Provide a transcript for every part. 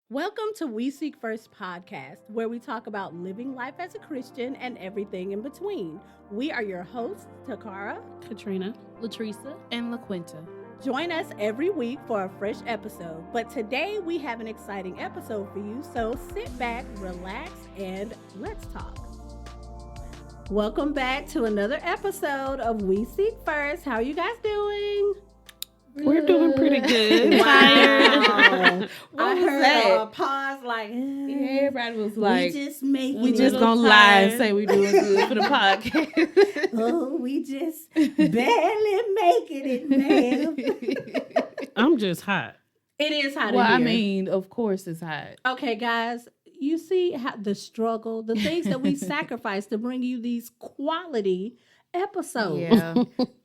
Welcome to We Seek First podcast, where we talk about living life as a Christian and everything in between. We are your hosts, Takara, Katrina, Latresa, and LaQuinta. Join us every week for a fresh episode. But today we have an exciting episode for you, so sit back, relax, and let's talk. Welcome back to another episode of We Seek First. How are you guys doing? we're doing pretty good. Wow. I heard that? a pause like, Everybody was like, we just making we it. just gonna lie and say we doing good for the podcast. Oh, we just barely making it, man. I'm just hot. It is hot Well, in I here. mean, of course it's hot. Okay, guys, you see how the struggle, the things that we sacrifice to bring you these quality episodes Yeah.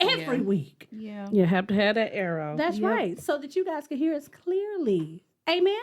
every Yeah. week. Yeah. You have to have that arrow. That's Yep. right. So that you guys can hear us clearly. Amen.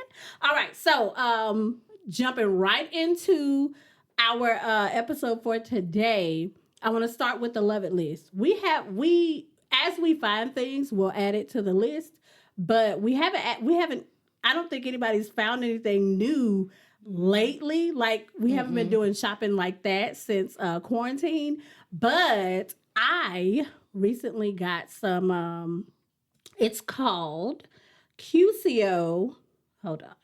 All right. So jumping right into our episode for today, I want to start with the love it list. As we find things, we'll add it to the list, but we haven't I don't think anybody's found anything new lately. Like we haven't been doing shopping like that since quarantine, but I recently got some it's called QCO. Hold on.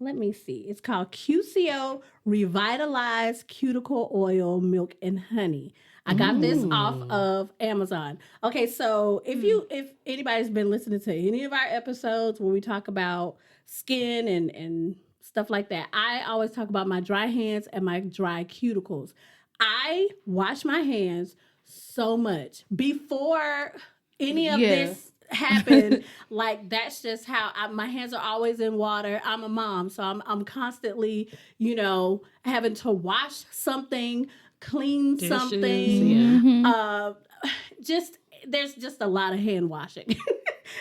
Let me see. It's called QCO Revitalized Cuticle Oil, Milk and Honey. I got this off of Amazon. Okay, so if anybody's been listening to any of our episodes where we talk about skin and stuff like that, I always talk about my dry hands and my dry cuticles. I wash my hands so much before any of this happened. Like that's just how my hands are always in water. I'm a mom, so I'm constantly, having to wash something, clean Dishes, something. yeah. There's just a lot of hand washing.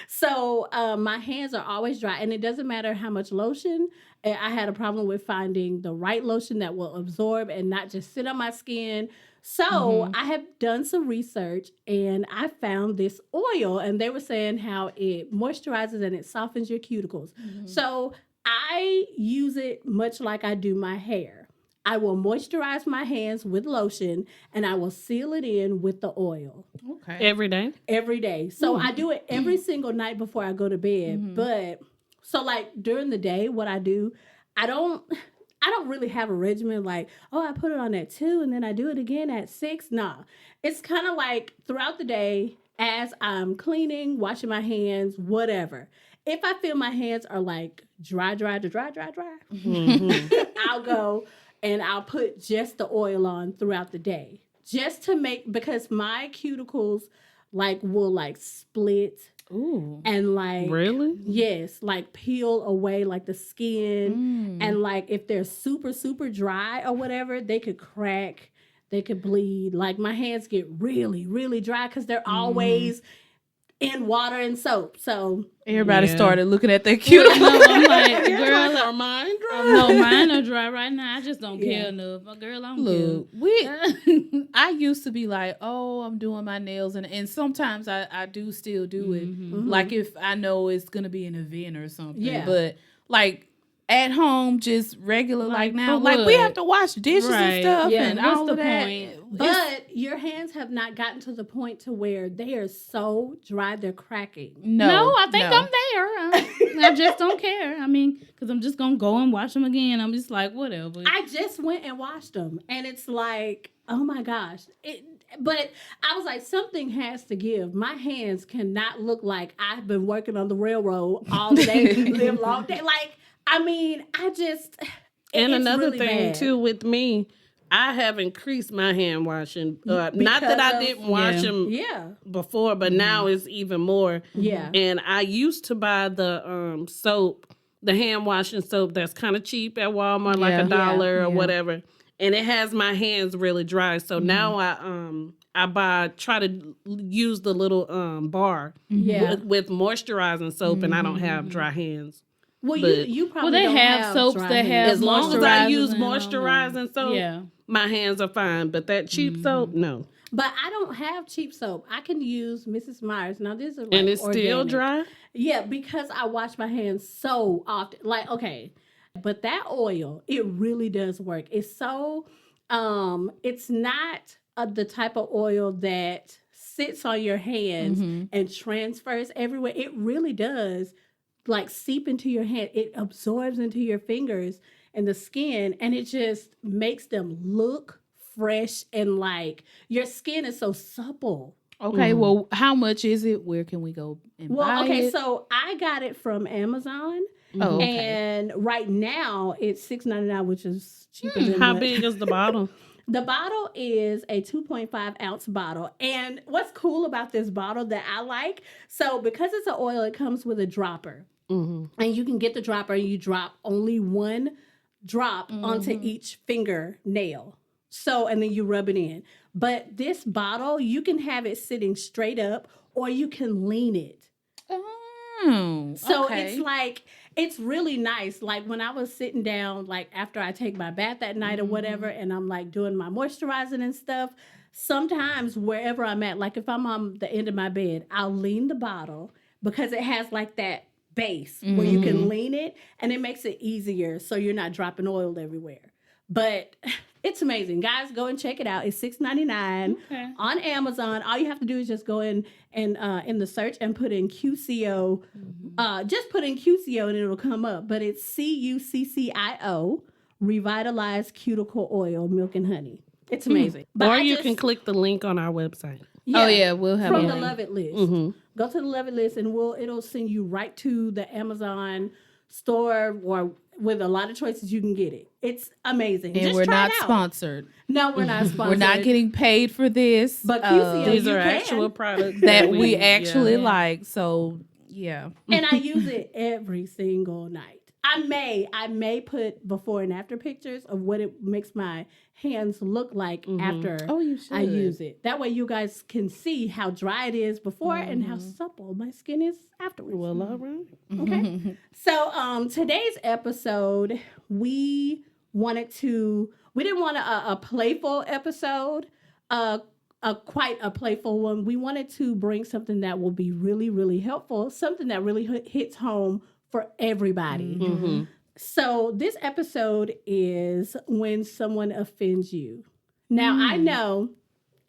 So my hands are always dry, and it doesn't matter how much lotion. I had a problem with finding the right lotion that will absorb and not just sit on my skin. So I have done some research, and I found this oil, and they were saying how it moisturizes and it softens your cuticles. So I use it much like I do my hair. I will moisturize my hands with lotion, and I will seal it in with the oil Okay. Every day. every day. So I do it every single night before I go to bed. But so like during the day, what I do, I don't really have a regimen like, oh, I put it on at 2 and then I do it again at 6. Nah. It's kind of like throughout the day as I'm cleaning, washing my hands, whatever. If I feel my hands are like dry, I'll go and I'll put just the oil on throughout the day. Just to because my cuticles will split Ooh. and Really? yes, peel away the skin, and if they're super super dry or whatever, they could crack, they could bleed. Like my hands get really really dry because they're always in water and soap. So Everybody Yeah. started looking at their cuticle. No, I'm like, girl, Are mine dry? no, mine are dry right now. I just don't Yeah. care enough. Girl, I'm Look, good. I used to be like, oh, I'm doing my nails, and sometimes I do still do it. Like if I know it's gonna be an event or something. Yeah. But like at home, just regular like now, for like we what? have to wash dishes Right. and stuff Yeah, and what's all the of that. point? but your hands have not gotten to the point to where they are so dry they're cracking. No, I think no. I'm there. I just don't care. I mean, because I'm just going to go and wash them again. I'm just like, whatever. I just went and washed them, and it's like, oh my gosh. But I was like, something has to give. My hands cannot look like I've been working on the railroad all day, live long day. Like, I mean, And it's another really thing bad. too with me, I have increased my hand washing. Not that I Because didn't wash Yeah. them Yeah, before, but now it's even more. yeah. And I used to buy the soap, the hand washing soap that's kind of cheap at Walmart, like Yeah. $1 or Yeah. whatever. And it has my hands really dry. So now I try to use the little bar Yeah. with moisturizing soap, and I don't have dry hands. Well, But- you probably they don't have soaps dry that hands. have As long as I moisturizers use and all that. moisturizing soap, Yeah. my hands are fine. But that cheap soap, no. But I don't have cheap soap. I can use Mrs. Myers. Now, this is And it's still organic. dry? Yeah, because I wash my hands so often. Like, okay, But that oil, it really does work. It's so, it's not the type of oil that sits on your hands and transfers everywhere. It really does like seep into your hand. It absorbs into your fingers and the skin, and it just makes them look fresh, and like your skin is so supple. Okay, well, how much is it? Where can we go and buy it? So I got it from Amazon. Oh, okay. And right now it's $6.99, which is cheaper than How what- big is the bottle? The bottle is a 2.5 ounce bottle. And what's cool about this bottle that I like, so because it's an oil, it comes with a dropper. And you can get the dropper and you drop only one drop onto each fingernail. So, and then you rub it in. But this bottle, you can have it sitting straight up or you can lean it. Oh, So okay. it's like, it's really nice. Like when I was sitting down, like after I take my bath that night or whatever, and I'm like doing my moisturizing and stuff, sometimes wherever I'm at, like if I'm on the end of my bed, I'll lean the bottle because it has like that base where you can lean it, and it makes it easier so you're not dropping oil everywhere. But it's amazing. Guys, go and check it out. It's $6.99 on Amazon. All you have to do is just go in and in the search and put in QCO. Just put in QCO and it'll come up. But it's CUCCIO, Revitalized Cuticle Oil, Milk and Honey. It's amazing. But Or I you just- can click the link on our website. Oh, yeah, we'll have from a the link. Love It list. Mm-hmm. Go to the Love It list, and it'll send you right to the Amazon store, or with a lot of choices you can get it. It's amazing. And Just we're try not it out. sponsored. No, we're not sponsored. We're not getting paid for this. But QCO, These you are can. actual products that we yeah. actually like. So, yeah. And I use it every single night. I may put before and after pictures of what it makes my hands look like after Oh, you should. I use it. That way you guys can see how dry it is before and how supple my skin is afterwards. Well, all right. Okay. So today's episode, we didn't want a playful episode, quite a playful one. We wanted to bring something that will be really, really helpful, something that really hits home for everybody. So this episode is when someone offends you. Now I know,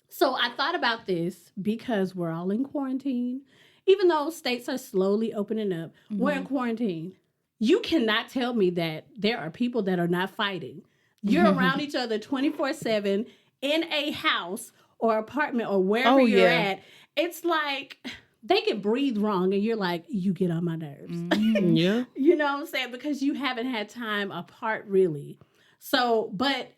so I thought about this because we're all in quarantine. Even though states are slowly opening up, we're in quarantine. You cannot tell me that there are people that are not fighting. You're around each other 24/7 in a house or apartment or wherever you're at. It's like they can breathe wrong and you're like, you get on my nerves. Yeah. You know what I'm saying? Because you haven't had time apart really. So, but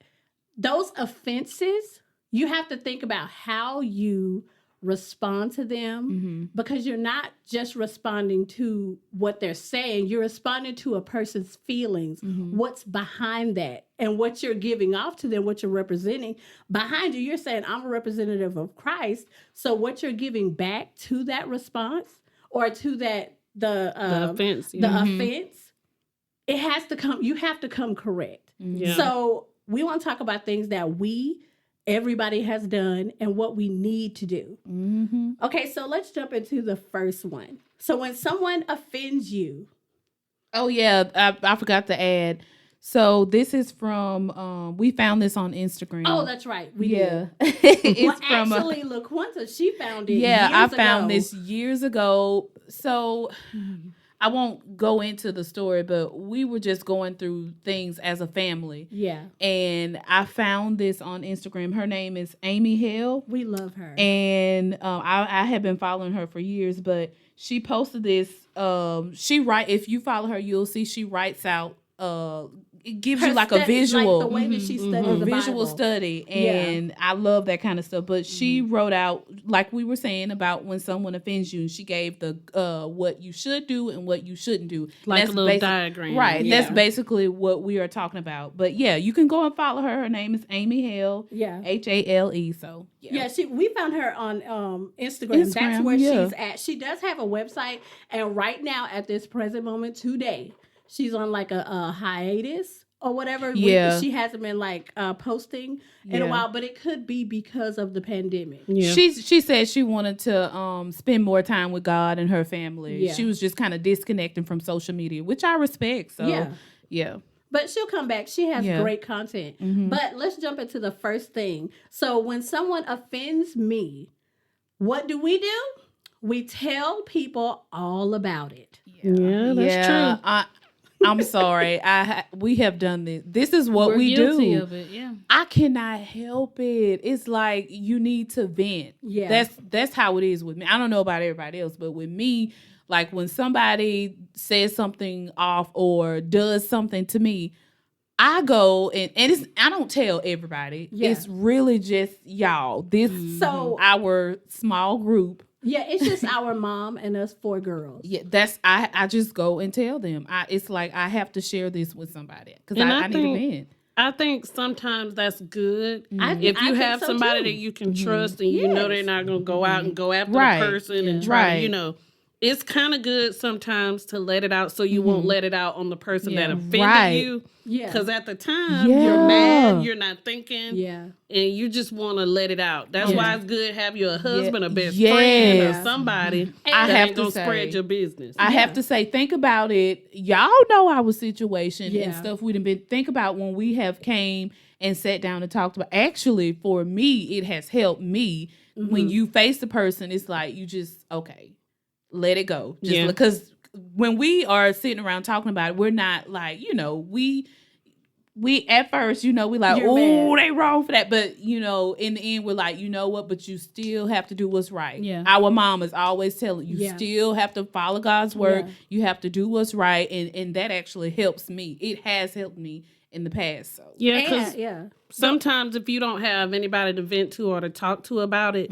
those offenses, you have to think about how you respond to them, because you're not just responding to what they're saying, you're responding to a person's feelings, what's behind that, and what you're giving off to them, what you're representing. Behind you, you're saying, I'm a representative of Christ. So what you're giving back to that response or to that the offense. the Yeah. offense, it has to come, you have to come correct. Yeah. So we want to talk about things that everybody has done and what we need to do. Okay, so let's jump into the first one. So when someone offends you. Oh, yeah. I forgot to add. So this is from, we found this on Instagram. Oh, that's right. We yeah. did. It's Well, from actually, LaQuanta, she found it yeah, I years found ago. this years ago. So I won't go into the story, but we were just going through things as a family. Yeah, And I found this on Instagram. Her name is Amy Hill. we love her. And I have been following her for years, but she posted this. If you follow her, you'll see she writes out. It gives Her you like a study, visual, like the way that she studies a the visual Bible. study, Yeah. and I love that kind of stuff. But she wrote out, like we were saying, about when someone offends you. She gave the what you should do and what you shouldn't do. Like That's a little basic- diagram. Right. Yeah. That's basically what we are talking about. But yeah, you can go and follow her. Her name is Amy Hale. Yeah. HALE. So Yeah, we found her on Instagram. That's Instagram, where yeah. she's at. She does have a website, and right now, at this present moment, today, she's on like a hiatus or whatever. Yeah. She hasn't been like posting in a Yeah. while, but it could be because of the pandemic. Yeah. She said she wanted to spend more time with God and her family. Yeah. She was just kind of disconnecting from social media, which I respect. So Yeah. yeah. but she'll come back. She has Yeah. great content. Mhm. But let's jump into the first thing. So when someone offends me, what do? We tell people all about it. Yeah, that's true. I'm sorry. We have done this. This is what We're we guilty do. of it. Yeah. I cannot help it. It's like you need to vent. Yeah. That's how it is with me. I don't know about everybody else, but with me, like when somebody says something off or does something to me, I go and it's I don't tell everybody. Yeah. It's really just y'all. This So- our small group. Yeah, it's just our mom and us 4 girls. Yeah, I just go and tell them. It's like I have to share this with somebody because And I need to vent. I think sometimes that's good. I If think you have so, somebody too. that you can trust and you know they're Yes. not going to go out and go after Right. the person and Yeah. try Right. to, it's kind of good sometimes to let it out so you won't let it out on the person that Yeah. offended Right. you. Yeah. Because at the time, Yeah. you're mad, you're not thinking, Yeah. and you just want to let it out. That's Yeah. why it's good to have your husband, a best Yes. friend, or Yeah. somebody I that have ain't to going to say- spread your business. I have to say, think about it. Y'all know our situation Yeah. and stuff we've been. Think about when we have came and sat down and talked about. Actually, for me, it has helped me. When you face the person, it's like you just let it go. Just Yeah. because when we are sitting around talking about it, we're not like we at first, we like, You're oh, mad. they wrong for that. But, in the end, we're like, you know what? But you still have to do what's right. Yeah. Our mom is always telling you Yeah. still have to follow God's word. Yeah. You have to do what's right. And that actually helps me. It has helped me in the past. So, Yeah, And, because yeah. sometimes if you don't have anybody to vent to or to talk to about it,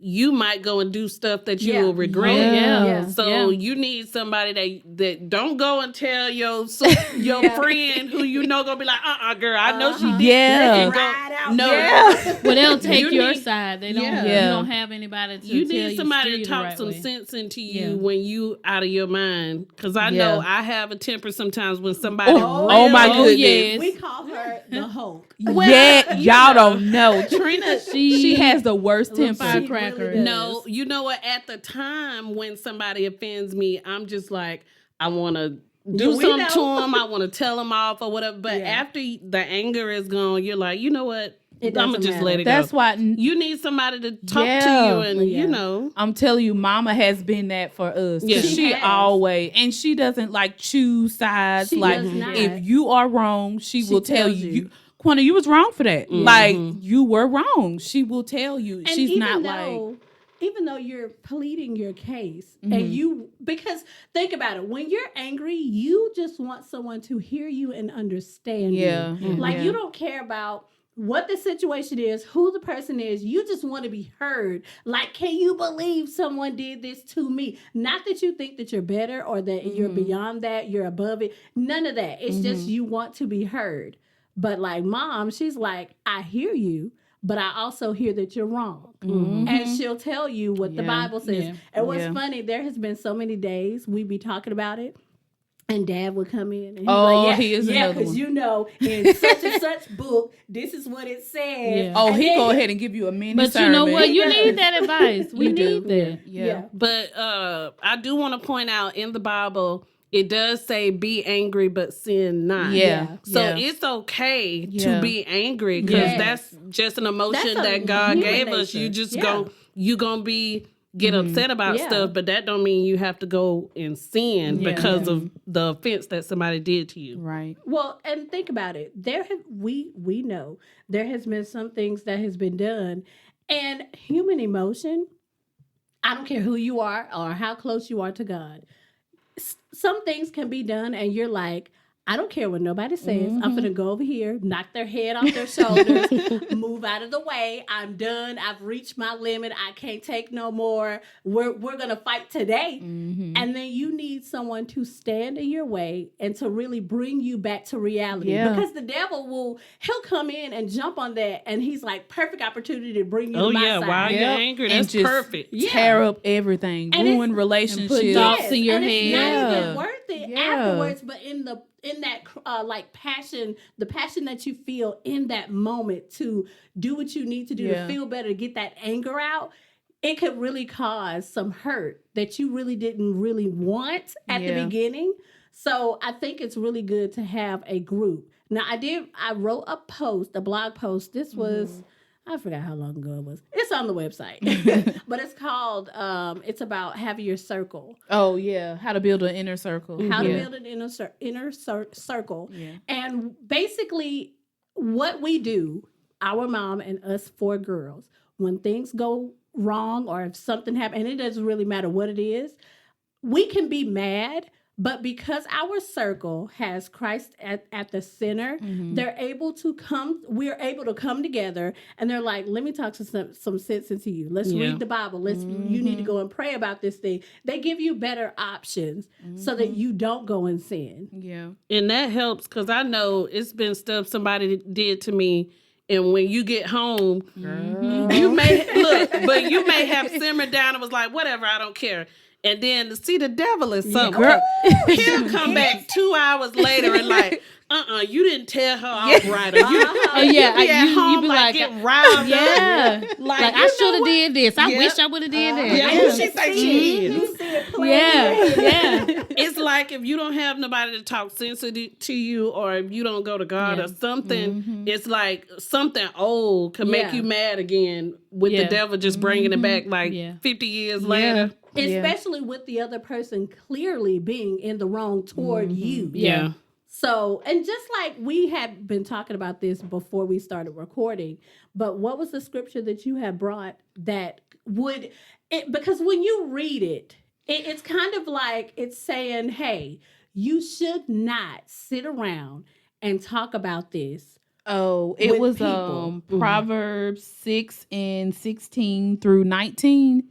you might go and do stuff that you Yeah. will regret. Yeah. Yeah. So Yeah. you need somebody that don't go and tell your friend who gonna be like, girl, I know she did. Yeah. And go- Ride out. No, Yeah. Well, they'll take You your need- side. They don't. Yeah. You Yeah. don't have anybody to you tell need somebody steer to you talk the right some way. sense into you Yeah. when you out of your mind. Because I Yeah. know I have a temper sometimes when somebody. Oh, my real- goodness. yes. We call her the Hulk. yeah, y'all don't know. Trina, She- she has the worst Little temper. firecracker. She really does. No, you know what? At the time when somebody offends me, I'm just like, I want to do We something know. to them. I want to tell them off or whatever. But Yeah. after the anger is gone, you're like, you know what? It I'm doesn't gonna just matter. let it That's go. why You need somebody to talk Yeah. to you, and Yeah. I'm telling you, Mama has been that for us. 'Cause Yeah. She she has. always, and she doesn't like choose sides. She like does not. if you are wrong, she will tell tells you. you. Quanta, you was wrong for that. Mhm. Like you were wrong. She will tell you. And She's even not though, even though you're pleading your case Mm-hmm. and because think about it, when you're angry, you just want someone to hear you and understand Yeah. you. Like Yeah. you don't care about what the situation is, who the person is. You just want to be heard. Like, can you believe someone did this to me? Not that you think that you're better or that you're beyond that, you're above it. None of that. It's just you want to be heard. But like mom, she's like, I hear you, but I also hear that you're wrong. And she'll tell you what the Yeah. Bible says. Yeah. And what's Yeah. funny, there has been so many days we be talking about it. And Dad would come in and he's Oh, like, he is another because one. in such and such book, this is what it says. Yeah. Oh, And he then go ahead and give you a mini But sermon. you know what? You He need does. that advice. We You do. need that. Yeah. But I do want to point out in the Bible, it does say, "Be angry, but sin not." Yeah. So Yeah. it's okay Yeah. to be angry because Yes. that's just an emotion That's a that God human gave us. You nature. just Yeah. gonna get upset about Yeah. stuff, but that don't mean you have to go and sin Yeah. because of the offense that somebody did to you. Right. Well, and think about it. We know there has been some things that has been done, and human emotion. I don't care who you are or how close you are to God. Some things can be done, and you're like, I don't care what nobody says. I'm gonna go over here, knock their head off their shoulders, move out of the way. I'm done. I've reached my limit. I can't take no more. We're gonna fight today. And then you need someone to stand in your way and to really bring you back to reality. Yeah. Because the devil he'll come in and jump on that, and he's like, perfect opportunity to bring you Oh to my yeah, side. while you're Yep. angry, And that's just perfect. Yeah. Tear up everything, And ruin it's- relationships. And put thoughts in your and head. It's not Yeah. even worth it Yeah. afterwards, but in that like passion, the passion that you feel in that moment to do what you need to do Yeah. to feel better, to get that anger out, it could really cause some hurt that you really didn't really want at the Yeah. beginning. So I think it's really good to have a group. Now I wrote a blog post. This was, I forgot how long ago it was. It's on the website, but it's called, it's about having your circle. Oh yeah, how to build an inner circle. How to Yeah. build an inner circle. Yeah. And basically, what we do, our mom and us four girls, when things go wrong or if something happens, and it doesn't really matter what it is, we can be mad. But because our circle has Christ at the center, they're able to come. We're able to come together, and they're like, "Let me talk to some sense into you. Let's read the Bible. You need to go and pray about this thing." They give you better options so that you don't go and sin. Yeah. And that helps because I know it's been stuff somebody did to me. And when you get home, you may have simmered down and was like, whatever, I don't care. And then to see the devil is something. He'll come back 2 hours later and like, you didn't tell her off right. Or you, Oh yeah, you be at home you be like, getting riled yeah, up. like you I know should have what? did this. I Yeah. wish I would have did that. Yeah, who she think she is? You see it plain. Yeah. It's like if you don't have nobody to talk sense to you, or if you don't go to God Yeah. or something, it's like something old can make Yeah. you mad again with Yeah. the devil just bringing it back like Yeah. 50 years later. Especially with the other person clearly being in the wrong toward you. Yeah. So, and just like we had been talking about this before we started recording, but what was the scripture that you had brought that would, because when you read it, it's kind of like it's saying, hey, you should not sit around and talk about this. Oh, it With was people. Proverbs 6:16 through 19.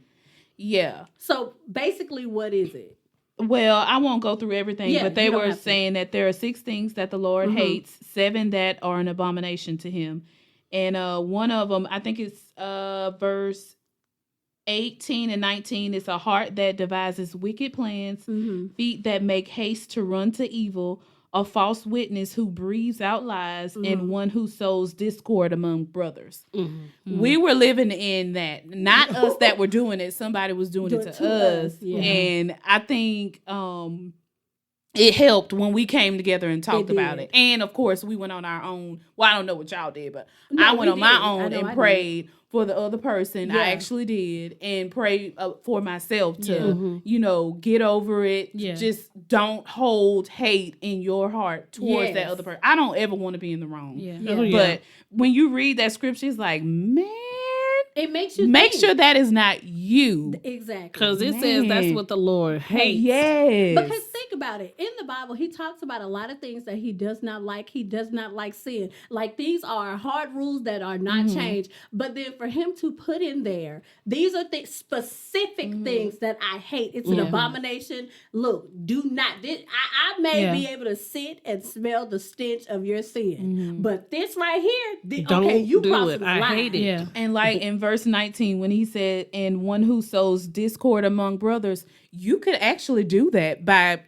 Yeah. So basically, what is it? Well, I won't go through everything, Yeah, but they you don't were have to. saying that there are 6 things that the Lord hates, 7 that are an abomination to him. And one of them, I think it's verse 18 and 19, is a heart that devises wicked plans, feet that make haste to run to evil, a false witness who breathes out lies, and one who sows discord among brothers. We were living in that. Not us that were doing it. Somebody was doing it to us. yeah. And I think it helped when we came together and talked about did. it. And of course, we went on our own. Well, I don't know what y'all did, but No, I went we on my did. I own know I and did. prayed for the other person. Yeah. I actually did, and prayed for myself to, get over it. Yeah. Just don't hold hate in your heart towards that Yes. other person. I don't ever want to be in the wrong. Yeah. Yeah. Oh, yeah. But when you read that scripture, it's like, man, It makes you make think. sure that is not you. Exactly. Because it says that's Man. what the Lord hates. Yes. Because think about it. In the Bible, he talks about a lot of things that he does not like. He does not like sin. Like these are hard rules that are not changed. But then for him to put in there, these are specific things that I hate. It's an abomination. Look, do not. I may be able to sit and smell the stench of your sin. But this right here, Don't okay, you do crossing it. the I line. hate it. Yeah. And like in verse 19, when he said, and one who sows discord among brothers, you could actually do that by,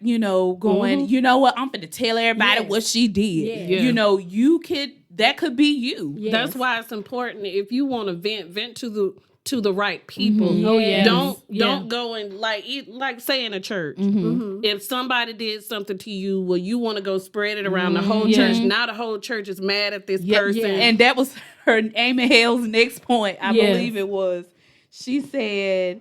going, you know what, I'm finna tell everybody Yes. what she did. Yeah. Yeah. That could be you. Yes. That's why it's important if you want to vent to the right people. Oh, yeah. Don't go and like say in a church. If somebody did something to you, well, you want to go spread it around the whole church. Now the whole church is mad at this person. yeah. And that was her, Amy Hale's next point. I Yes. believe it was. She said,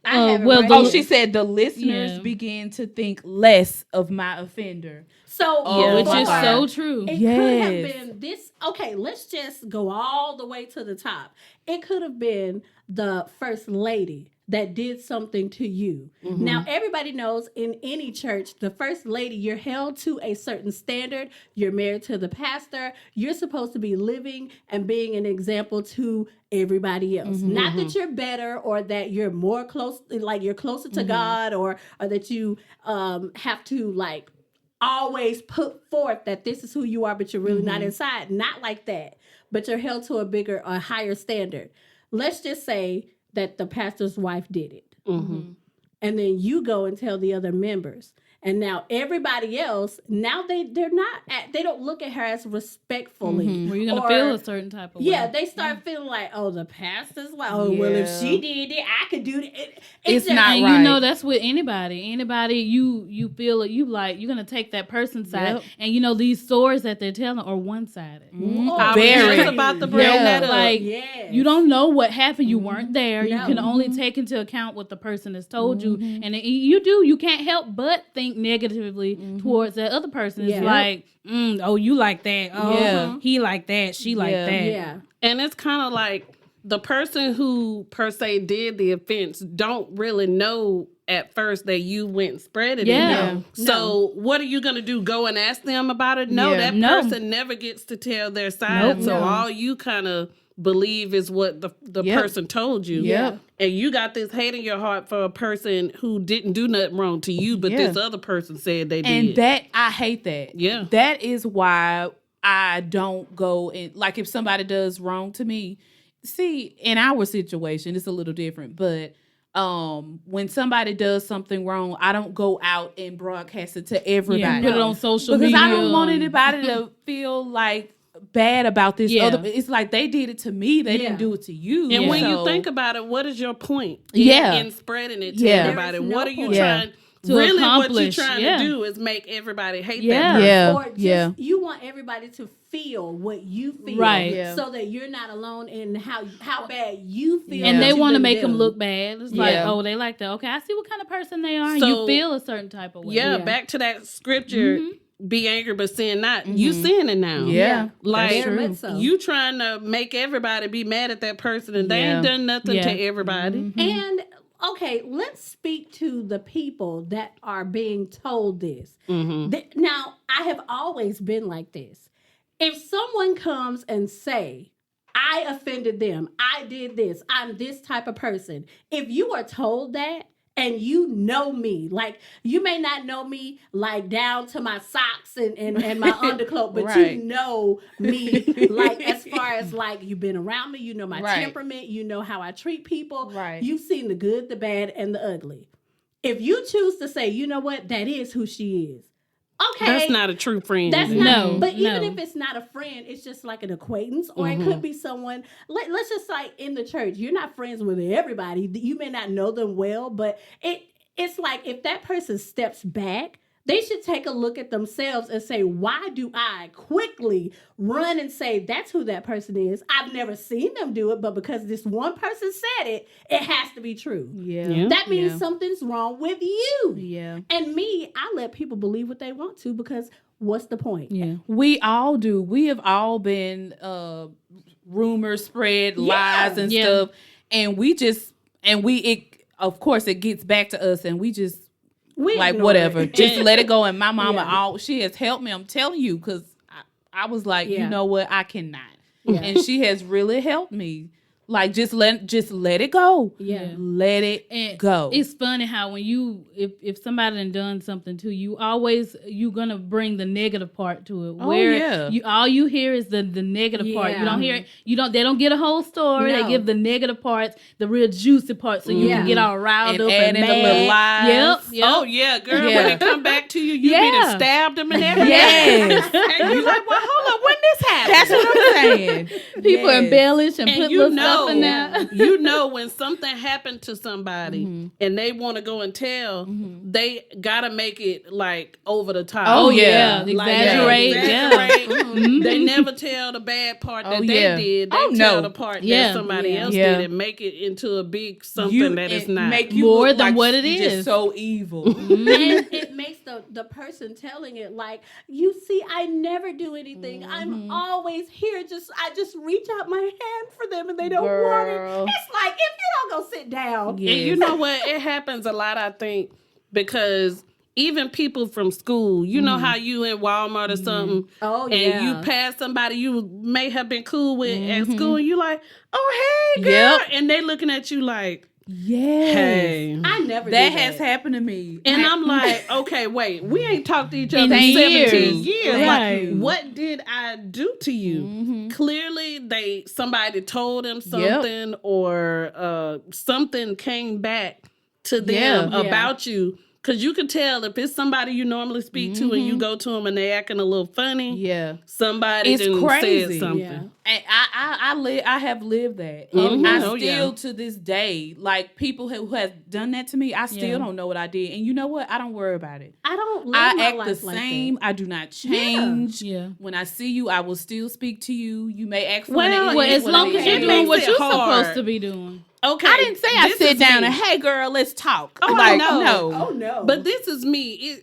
I have it well, right the- here. she said the listeners Yeah. begin to think less of my offender. So, Oh, Which my is God. so true. It could Yes. have been this. Okay, let's just go all the way to the top. It could have been the first lady that did something to you. Now, everybody knows in any church, the first lady, you're held to a certain standard. You're married to the pastor. You're supposed to be living and being an example to everybody else. Not that you're better or that you're more close, like you're closer to God, or that you have to like always put forth that this is who you are, but you're really not inside. Not like that. But you're held to a higher standard. Let's just say that the pastor's wife did it. And then you go and tell the other members. and now everybody else, now they're not they don't look at her as respectfully. Where you're gonna Or- feel a certain type of way. Yeah, they start feeling like, oh, the pastor's like, oh, well, if Yeah. she did it, I could do it. It's just- not And right. you know that's with anybody. Anybody you feel it, you like you're gonna take that person's side, Yep. and you know these stories that they're telling are one sided. Oh, I was Very. just about to bring Yeah. that up. Like Yes. you don't know what happened. You weren't there. No. You can only take into account what the person has told you, and you can't help but think negatively towards that other person. It's Yeah. like, oh, you like that. Oh, Yeah. he like that. She like Yeah. that. Yeah. And it's kind of like the person who per se did the offense don't really know at first that you went and spread it. Yeah. No. So what are you gonna do? Go and ask them about it? No, Yeah. that No. person never gets to tell their side. Nope. So No. all you kind of believe is what the Yep. person told you. Yep. And you got this hate in your heart for a person who didn't do nothing wrong to you, but Yeah. this other person said they did. And that I hate that. Yeah. That is why I don't go and like if somebody does wrong to me. See, in our situation, it's a little different, but when somebody does something wrong, I don't go out and broadcast it to everybody. Yeah, put it on social because media. I don't want anybody to feel like bad about this Yeah. other. It's like they did it to me. They Yeah. didn't do it to you. And when you So- think about it, what is your point Yeah. in spreading it to Yeah. everybody? There is no What are you point. trying To really what you're accomplish, trying yeah. to do is make everybody hate Yeah. that person. Yeah. Or just, Yeah. you want everybody to feel what you feel, Right. Yeah. so that you're not alone in how bad you feel. And that they you've want to been make them dealing. look bad. It's like, Yeah. oh, they like that. Okay, I see what kind of person they are. So- you feel a certain type of way. Yeah, Yeah. back to that scripture, be angry but sin not. You sinning now. Yeah. Like That's Very true. much so. you trying to make everybody be mad at that person and they ain't Yeah. done nothing Yeah. to everybody. And okay, let's speak to the people that are being told this. Now, I have always been like this. If someone comes and say, I offended them, I did this, I'm this type of person. If you are told that and you know me, like you may not know me like down to my socks and my undercloak, but Right. you know me like as far as like you've been around me, you know my Right. temperament, you know how I treat people. Right. You've seen the good, the bad, and the ugly. If you choose to say, you know what, that is who she is. Okay. That's not a true friend. That's then. not, No, but even no. if it's not a friend, it's just like an acquaintance, or it could be someone. Let's just like in the church, you're not friends with everybody. You may not know them well, but it's like if that person steps back, they should take a look at themselves and say, why do I quickly run and say that's who that person is? I've never seen them do it, but because this one person said it, it has to be true. Yeah. Yeah. That means Yeah. something's wrong with you. Yeah. And me, I let people believe what they want to because what's the point? Yeah. We all do. We have all been rumors spread, lies and Yeah. stuff. And of course it gets back to us and we just We like ignore whatever. it. Just let it go. And my mama Yeah. she has helped me. I'm telling you, because I was like, Yeah. you know what, I cannot. Yeah. And she has really helped me. Like just let it go. Yeah. Let it And go. it's funny how when if somebody done something to you, you gonna bring the negative part to it. Oh, Where yeah. all you hear is the negative part. You Yeah. don't hear it. They don't get a whole story. No. They give the negative parts, the real juicy parts, so you Yeah. can get all riled And up add and in the mad. little lies. Yep. Oh yeah, girl. Yeah. When it come back to you, you be Yeah. done stabbed them and everything. Yes. And you like, well, hold up, when this happened? That's what I'm saying. People Yes. embellish and And put you little know, stuff in there. you know when something happened to somebody and they want to go and tell, they gotta make it like over the top. Oh, yeah. Like, Exaggerate. exaggerate. They never tell the bad part that Oh, they yeah. did. They Oh, tell no. the part Yeah. that somebody Yeah. else Yeah. did and make it into a big something that it's and not. Make you More look than like what it you're is. just so evil. And it makes the person telling it like, you see, I never do anything. I'm always here. I just reach out my hand for them and they don't want Girl. it. It's like, if you don't go sit down. Yeah. And you know what? It happens a lot, I think, because even people from school, you know how you in Walmart or something, Oh, and yeah. you pass somebody you may have been cool with at school, and you like, oh, hey, girl. Yep. And they looking at you like, Yes. hey. I never That do has happened to me. And I'm like, okay, wait, we ain't talked to each other In in 17 years. years. Right. Like, what did I do to you? Clearly, somebody told them something or something came back to them Yeah. about you. Cause you can tell if it's somebody you normally speak to and you go to them and they acting a little funny. Yeah. Somebody It's done crazy. said something. Yeah. And I have lived that. Mhm. And I Oh, still yeah. to this day, like people who have done that to me, I still don't know what I did. And you know what? I don't worry about it. I don't live I my act life the like same. that. I do not change. Yeah. When I see you, I will still speak to you. You may ask for Well, Well, as long as you're it doing makes what it you're hard. supposed to be doing. Okay. I didn't say I this sit is down me. and hey girl, let's talk. Oh, like, no. Oh no. But this is me.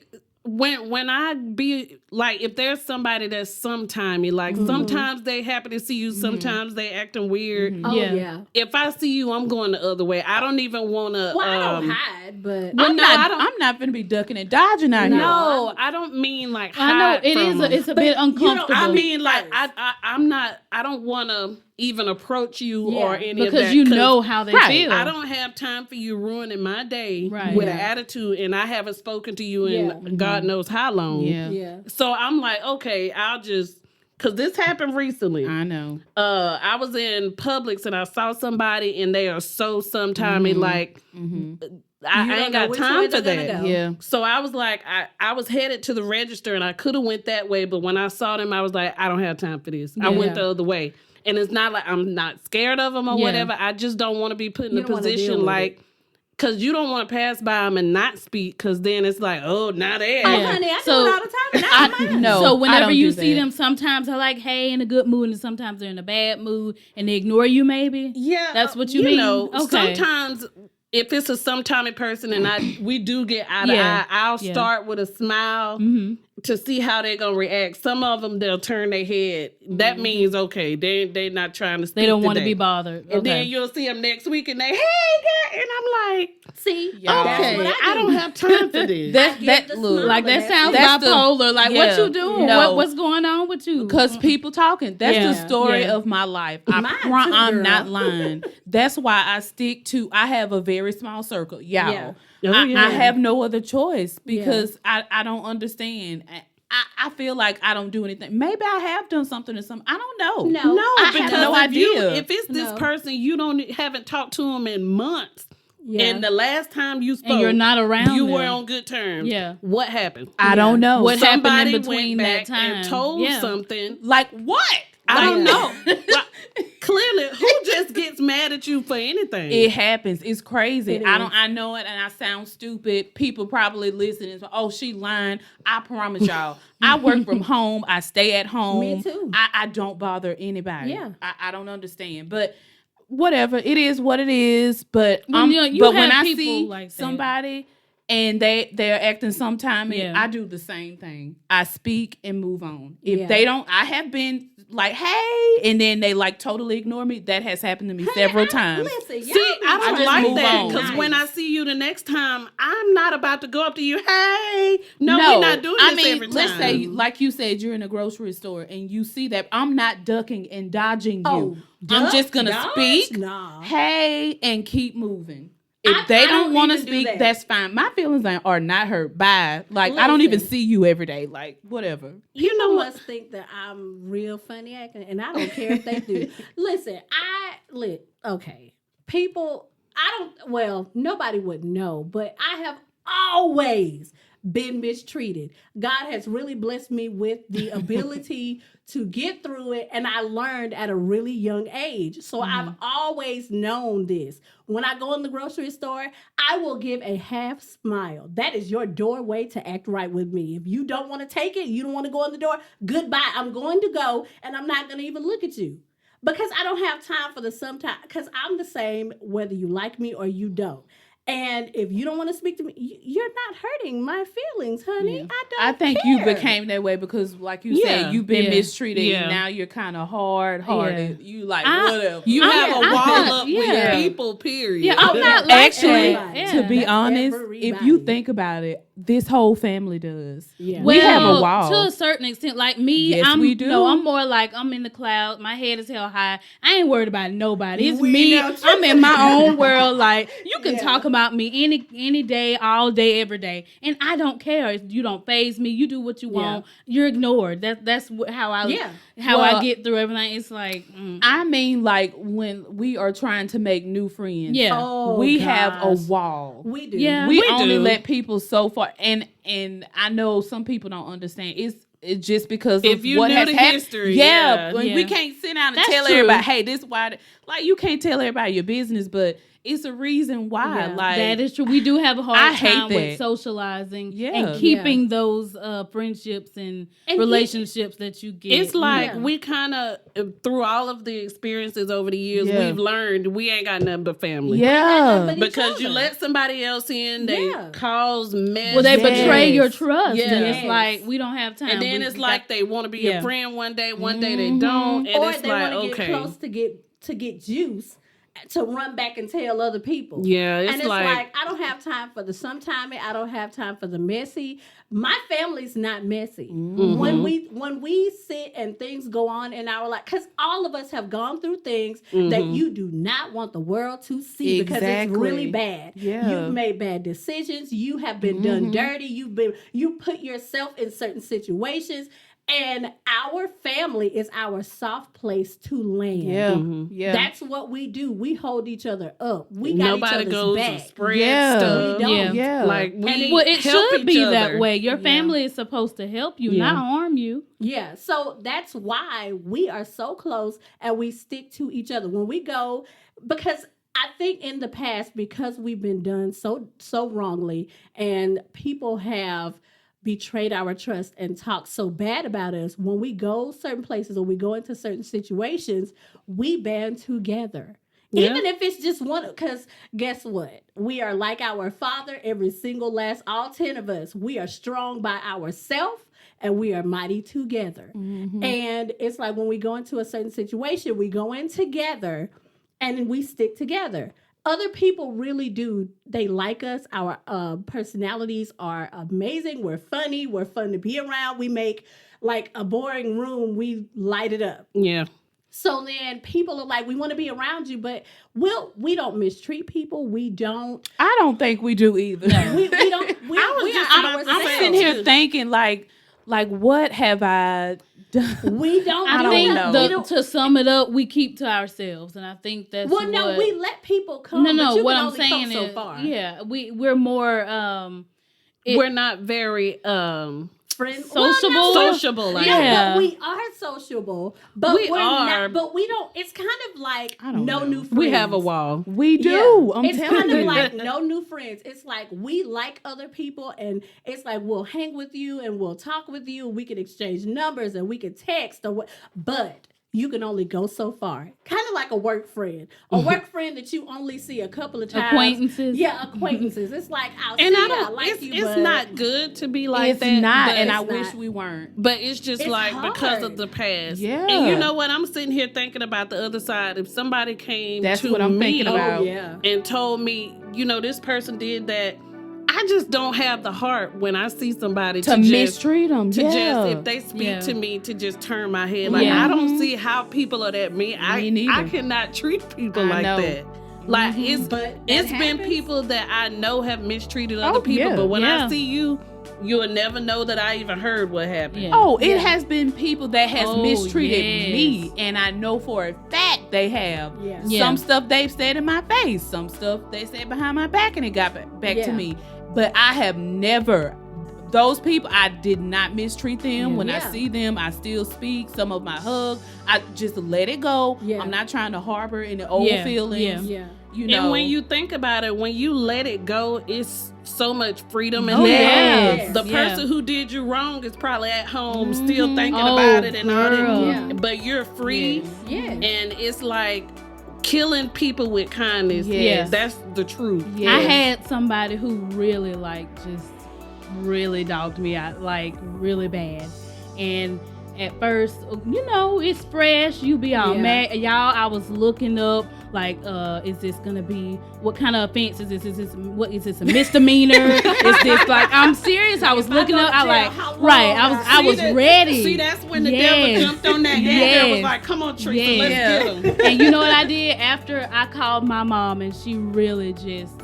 When I be like, if there's somebody that's sometimey, like sometimes they happy to see you, sometimes they acting weird. oh Yeah. yeah. If I see you, I'm going the other way. I don't even want to. Well, I don't hide, but Well, no, I don't. I'm not gonna be ducking and dodging out here. No, I don't mean like I know hide it from is. them. It's a bit uncomfortable. I mean, like first. I'm not. I don't want to even approach you Yeah, or any of that because you know how they Right. feel. I don't have time for you ruining my day Right. with Yeah. an attitude, and I haven't spoken to you in Yeah. God knows how long. Yeah. yeah. So I'm like, okay, I'll just because this happened recently. I know. I was in Publix and I saw somebody and they are so sometimey like I You don't ain't know got which time way for they're gonna that. go. Yeah. So I was like, I was headed to the register and I could have went that way, but when I saw them, I was like, I don't have time for this. I went the other way. And it's not like I'm not scared of them or Yeah. whatever. I just don't want to be put in You a don't wanna deal position with like, because you don't want to pass by them and not speak, because then it's like, oh, now they Oh, are. Yeah. honey, I So, do it all the time. And I don't mind. No. So I whenever don't you do see that. them, sometimes they're like, "Hey," in a good mood, and sometimes they're in a bad mood, and they ignore you. Maybe. Yeah, That's what you mean? know, Okay. sometimes if it's a sometimey person and we do get eye to Yeah. eye, I'll Yeah. start with a smile to see how they're gonna react. Some of them they'll turn their head. That means okay, they're not trying to speak. They don't want to today. be bothered. And Okay. then you'll see them next week and they, hey girl, and I'm like, See, Yeah. that's okay, what I don't have time for this. That give the look smile. Like that sounds That's the- bipolar. Like what yeah. you doing? No. What's going on with you? Because people talking. That's Yeah. the story Yeah. of my life. Mine too, I'm girl. not lying. That's why I stick to. I have a very small circle, y'all. Yeah. Oh, I yeah. have no other choice because I don't understand. I feel like I don't do anything. Maybe I have done something to some. I don't know. No. No, I have because no if you- idea. if it's this No. person, you haven't talked to them in months. Yeah. And the last time you spoke, and you're not around. you them. were on good terms. Yeah. What happened? I don't know. What happened Somebody in between went that back time? and told Yeah. something. Like what? I don't Like- know. Well, clearly, who just gets mad at you for anything? It happens. It's crazy. It I is. don't. I know it, and I sound stupid. People probably listening. And say, oh, she lying. I promise y'all. I work from home. I stay at home. Me too. I don't bother anybody. Yeah. I don't understand, but whatever. It is what it is. But Well, you but when have I people see like that. somebody and they're acting sometime, Yeah. I do the same thing. I speak and move on. If Yeah. they don't, I have been like, hey, and then they like totally ignore me. That has happened to me several times. Listen, y'all See, I I don't just like move that on. because Nice. when I see you the next time, I'm not about to go up to you. Hey, no, we're not doing this every time. let's say, like you said, you're in a grocery store and you see that. I'm not ducking and dodging you. Oh, I'm duck, just gonna dodge? speak, Nah. hey, and keep moving. If I they don't don't want to even do speak, that. that's fine. My feelings are not hurt. Bye. Like I don't even Listen. see you every day. Like whatever. You know must think that I'm real funny acting, and I don't care if they do. Listen, okay. People, nobody would know, but I have always been mistreated. God has really blessed me with the ability to get through it, and I learned at a really young age. So I've always known this. When I go in the grocery store, I will give a half smile. That is your doorway to act right with me. If you don't want to take it, you don't want to go in the door, goodbye. I'm going to go, and I'm not going to even look at you. Because I don't have time for the sometimes, because I'm the same whether you like me or you don't. And if you don't want to speak to me, you're not hurting my feelings, honey. Yeah. I don't I think care. you became that way because, like you Yeah. said, you've been Yeah. mistreated. Yeah. And now you're kind of hard-hearted. You like whatever. You I'm have a not- wall up yeah. with people, period. Yeah, I'm not like Actually, that. Yeah. to be That's honest, if everybody. you think about it, this whole family does. Yeah. We have a wall. To a certain extent. Like me, Yes, we do. No, I'm more like I'm in the cloud. My head is held high. I ain't worried about nobody. It's We me. know too. I'm in my own world. Like you can Yeah. talk about me any day, all day, every day, and I don't care. You don't faze me. You do what you want. You're ignored. That's how I Well, I get through everything. It's like I mean, like when we are trying to make new friends, yeah. Oh, we have a gosh. wall. We do. Yeah. We We only do. let people so far, and I know some people don't understand. It's just because If of you what knew has the happened. history, Yeah, yeah. we can't sit down and That's tell true. everybody, hey, this why. Like you can't tell everybody your business, but it's a reason why. Yeah, like that is true. We do have a hard I hate time with that. socializing Yeah. and keeping those friendships and relationships that you get. It's like Yeah. we kind of, through all of the experiences over the years, Yeah. we've learned we ain't got nothing but family. yeah. But each Because you other. let somebody else in, they Yeah. cause mess. well, they Yes. betray your trust. Yes. And it's like we don't have time. and then We it's like they want to be Yeah. your friend one day they don't, and or it's they like want to get okay, close to get juice to run back and tell other people. yeah, And it's like I don't have time for the sometimey. I don't have time for the messy. My family's not messy. Mm-hmm. When we sit and things go on in our life, because all of us have gone through things that you do not want the world to see because it's Exactly. really bad. Yeah. You've made bad decisions. You have been done dirty. You put yourself in certain situations. And our family is our soft place to land. Yeah, yeah. That's what we do. We hold each other up. We got nobody each goes other's and back. spread Yeah. stuff. We don't. Yeah. Yeah. Like we well, it help should each be other. that way. Your Yeah. family is supposed to help you, Yeah. not harm you. Yeah. So that's why we are so close and we stick to each other when we go, because I think in the past, because we've been done so wrongly and people have betrayed our trust and talked so bad about us, when we go certain places or we go into certain situations, we band together. Yeah. Even if it's just one, because guess what? We are like our Father, every single last, all 10 of us. We are strong by ourselves and we are mighty together. And it's like when we go into a certain situation, we go in together and we stick together. Other people really do. They like us. Our personalities are amazing. We're funny. We're fun to be around. We make like a boring room, we light it up. Yeah. So then people are like, we want to be around you, but we don't mistreat people. We don't. I don't think we do either. We don't. We are about to I'm say sitting too. here thinking like what have I done? We don't. I do don't think that. know. We don't. to sum it up, we keep to ourselves, and I think that's Well, no, what- we let people come. no. But you What can I'm only saying come so is, far. yeah, we're more We're not very Friends, Sociable? sociable like Yeah, that. but we are sociable. But We we're are. not. But we don't. It's kind of like I don't no know. new friends. We have a wall. We do. Yeah. I'm it's telling kind you. of like no new friends. It's like we like other people, and it's like we'll hang with you and we'll talk with you. We can exchange numbers and we can text or what. But you can only go so far. Kind of like a work friend, a work friend that you only see a couple of times. Acquaintances. Yeah, acquaintances. It's like I'll And see I you, don't. I like it's you, it's but not good to be like it's that. not, but and I it's wish not. we weren't. But it's just It's like because hard. of the past. Yeah. And you know what? I'm sitting here thinking about the other side. If somebody came That's to what I'm me thinking about. Oh yeah. and told me, you know, this person did that, I just don't have the heart when I see somebody To to just mistreat them. to yeah. just if they speak Yeah. to me to just turn my head. Like Yeah. I don't see how people are that mean. Me neither. I cannot treat people I like know. that. Like it's But it's that been happens. people that I know have mistreated other Oh, people, yeah. but when Yeah. I see you, you'll never know that I even heard what happened. Yeah. Oh, it Yeah. has been people that has Oh, mistreated yes. me, and I know for a fact they have. Yeah. Yeah. Some stuff they've said in my face, some stuff they said behind my back, and it got back Yeah. to me. But I have never. Those people, I did not mistreat them. Yeah. When I Yeah. see them, I still speak. Some of my hug, I just let it go. Yeah. I'm not trying to harbor any old Yeah. feelings. Yeah. You know, And when you think about it, when you let it go, it's so much freedom and Oh, love. yes. The Yeah. person who did you wrong is probably at home still thinking Oh, about it and all girl. that. Yeah. But you're free, Yeah. and it's like killing people with kindness. Yes. That's the truth. I Yes. had somebody who really just really dogged me out, like really bad. And at first, it's fresh. You be all Yeah. mad. Y'all, I was looking up, like, is this gonna be, what kind of offense is this? What is this, a misdemeanor? Is this like, I'm serious. I was If I looking go up, to I jail, like, how long right. I See was that- ready. See, that's when the Yes. devil jumped on that. Yes. That was like, come on, Teresa, Yes. let's get him. And you know what I did after I called my mom, and she really just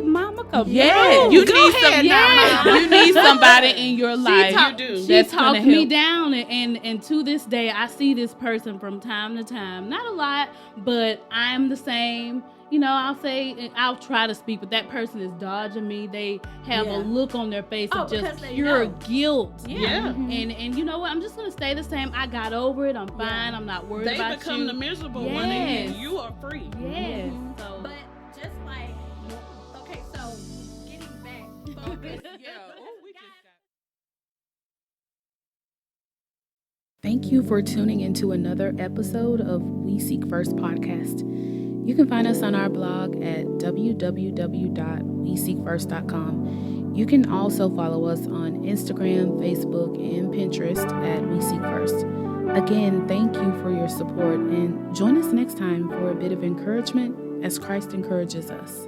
Mama, come Yeah, through. you Go need ahead some. now, Mama. You need somebody in your life. You do. She That's gonna talked me help. down, and to this day, I see this person from time to time. Not a lot, but I'm the same. You know, I'll try to speak, but that person is dodging me. They have Yeah. a look on their face Oh, of just because they pure know. guilt. Yeah. And you know what? I'm just gonna stay the same. I got over it. I'm fine. I'm not worried They about become you. the miserable one, and Yes. you are free. Yes. Mhm. So, But just like, okay, so getting back focused. Thank you for tuning into another episode of We Seek First podcast. You can find us on our blog at www.weseekfirst.com. You can also follow us on Instagram, Facebook, and Pinterest at We Seek First. Again, thank you for your support and join us next time for a bit of encouragement as Christ encourages us.